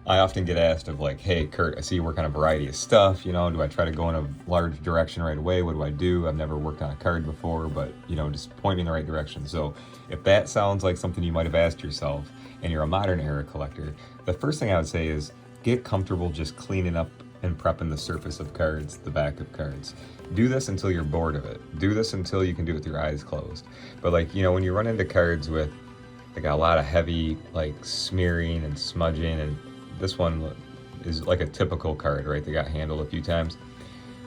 I often get asked of like, hey, Kurt, I see you work on a variety of stuff, you know, do I try to go in a large direction right away? What do I do? I've never worked on a card before, but, you know, just point me in the right direction. So if that sounds like something you might have asked yourself and you're a modern era collector, the first thing I would say is get comfortable just cleaning up and prepping the surface of cards, the back of cards. Do this until you're bored of it. Do this until you can do it with your eyes closed. But like, you know, when you run into cards with like a lot of heavy like smearing and smudging, and this one is like a typical card, right? They got handled a few times.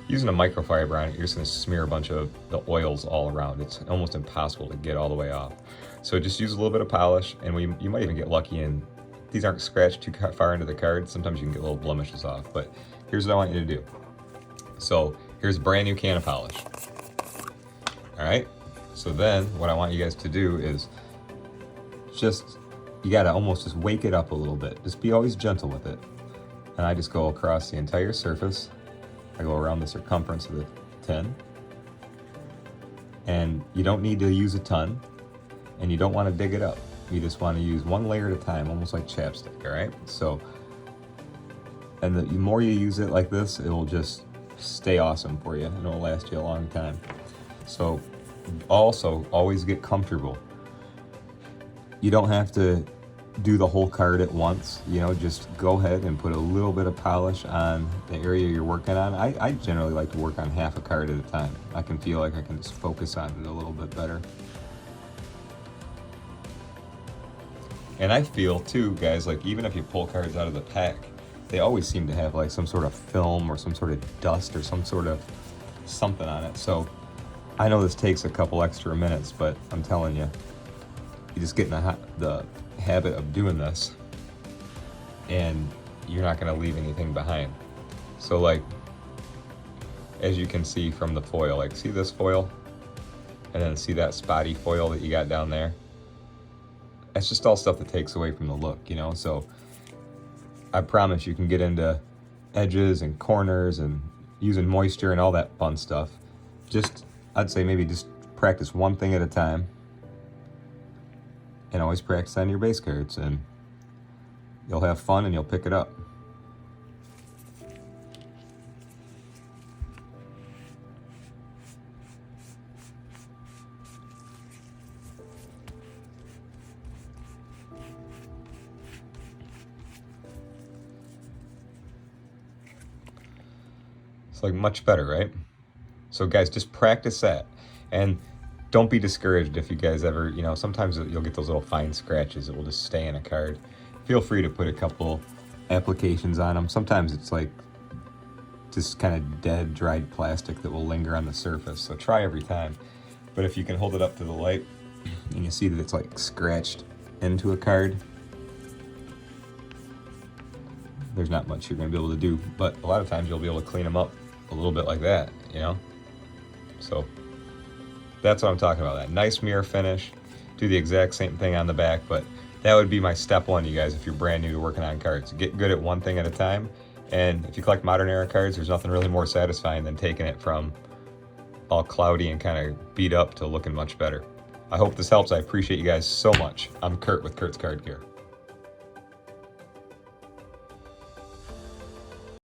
Using a microfiber on it, you're just gonna smear a bunch of the oils all around. It's almost impossible to get all the way off. So just use a little bit of polish, and you might even get lucky and these aren't scratched too far into the card. Sometimes you can get little blemishes off, but here's what I want you to do. So here's a brand new can of polish. All right, so then what I want you guys to do is just, you gotta almost just wake it up a little bit. Just be always gentle with it. And I just go across the entire surface. I go around the circumference of the tin. And you don't need to use a ton, and you don't want to dig it up. You just want to use one layer at a time, almost like chapstick, all right? So, and the more you use it like this, it will just stay awesome for you, and it'll last you a long time. So, also, always get comfortable. You don't have to do the whole card at once, you know, just go ahead and put a little bit of polish on the area you're working on. I generally like to work on half a card at a time. I can feel like I can just focus on it a little bit better. And I feel too, guys, like even if you pull cards out of the pack, they always seem to have like some sort of film or some sort of dust or some sort of something on it. So I know this takes a couple extra minutes, but I'm telling you, you just get in the habit of doing this and you're not going to leave anything behind. So like, as you can see from the foil, like see this foil and then see that spotty foil that you got down there? That's just all stuff that takes away from the look, you know? So I promise you can get into edges and corners and using moisture and all that fun stuff. Just, I'd say maybe just practice one thing at a time, and always practice on your base cards, and you'll have fun and you'll pick it up. It's like much better, right? So guys, just practice that. And don't be discouraged if you guys ever, you know, sometimes you'll get those little fine scratches that will just stay in a card. Feel free to put a couple applications on them. Sometimes it's like just kind of dead, dried plastic that will linger on the surface. So try every time. But if you can hold it up to the light and you see that it's like scratched into a card, there's not much you're gonna be able to do. But a lot of times you'll be able to clean them up a little bit like that, you know? So that's what I'm talking about, that nice mirror finish. Do the exact same thing on the back, but that would be my step one, you guys, if you're brand new to working on cards. Get good at one thing at a time, and if you collect modern era cards, there's nothing really more satisfying than taking it from all cloudy and kind of beat up to looking much better. I hope this helps. I appreciate you guys so much. I'm Kurt with Kurt's Card Gear.